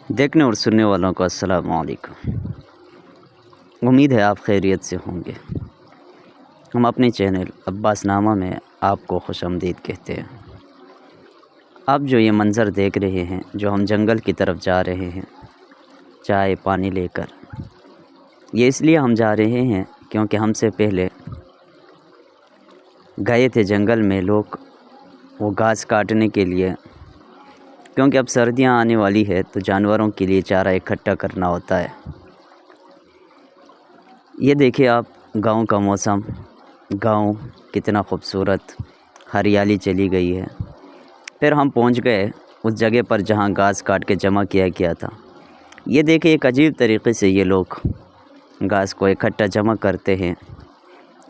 دیکھنے اور سننے والوں کو السلام علیکم۔ امید ہے آپ خیریت سے ہوں گے۔ ہم اپنے چینل عباس نامہ میں آپ کو خوش آمدید کہتے ہیں۔ آپ جو یہ منظر دیکھ رہے ہیں، جو ہم جنگل کی طرف جا رہے ہیں چائے پانی لے کر، یہ اس لیے ہم جا رہے ہیں کیونکہ ہم سے پہلے گئے تھے جنگل میں لوگ وہ گھاس کاٹنے کے لیے، کیونکہ اب سردیاں آنے والی ہے تو جانوروں کے لیے چارہ اکٹھا کرنا ہوتا ہے۔ یہ دیکھیے آپ، گاؤں کا موسم، گاؤں کتنا خوبصورت، ہریالی چلی گئی ہے۔ پھر ہم پہنچ گئے اس جگہ پر جہاں گھاس کاٹ کے جمع کیا گیا تھا۔ یہ دیکھیں ایک عجیب طریقے سے یہ لوگ گھاس کو اکٹھا جمع کرتے ہیں،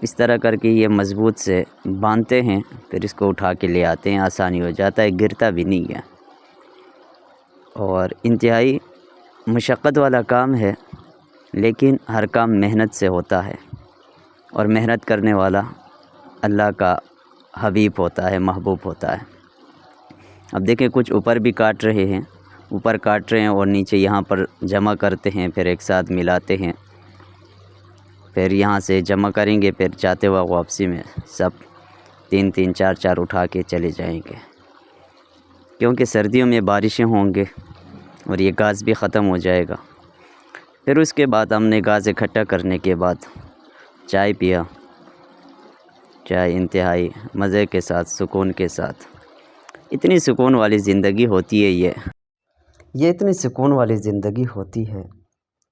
اس طرح کر کے یہ مضبوط سے باندھتے ہیں، پھر اس کو اٹھا کے لے آتے ہیں، آسانی ہو جاتا ہے، گرتا بھی نہیں ہے۔ اور انتہائی مشقت والا کام ہے، لیکن ہر کام محنت سے ہوتا ہے، اور محنت کرنے والا اللہ کا حبیب ہوتا ہے، محبوب ہوتا ہے۔ اب دیکھیں کچھ اوپر بھی کاٹ رہے ہیں، اوپر کاٹ رہے ہیں اور نیچے یہاں پر جمع کرتے ہیں، پھر ایک ساتھ ملاتے ہیں، پھر یہاں سے جمع کریں گے، پھر جاتے وقت واپسی میں سب تین تین چار چار اٹھا کے چلے جائیں گے، کیونکہ سردیوں میں بارشیں ہوں گے اور یہ گھاس بھی ختم ہو جائے گا۔ پھر اس کے بعد ہم نے گھاس اکٹھا کرنے کے بعد چائے پیا، چائے انتہائی مزے کے ساتھ، سکون کے ساتھ۔ اتنی سکون والی زندگی ہوتی ہے یہ اتنی سکون والی زندگی ہوتی ہے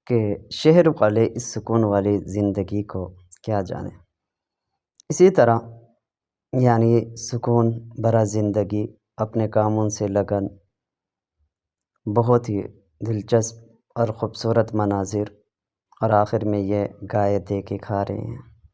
کہ شہر والے اس سکون والی زندگی کو کیا جانیں۔ اسی طرح یعنی سکون بھرا زندگی، اپنے کاموں سے لگن، بہت ہی دلچسپ اور خوبصورت مناظر، اور آخر میں یہ گائے دے کے کھا رہے ہیں۔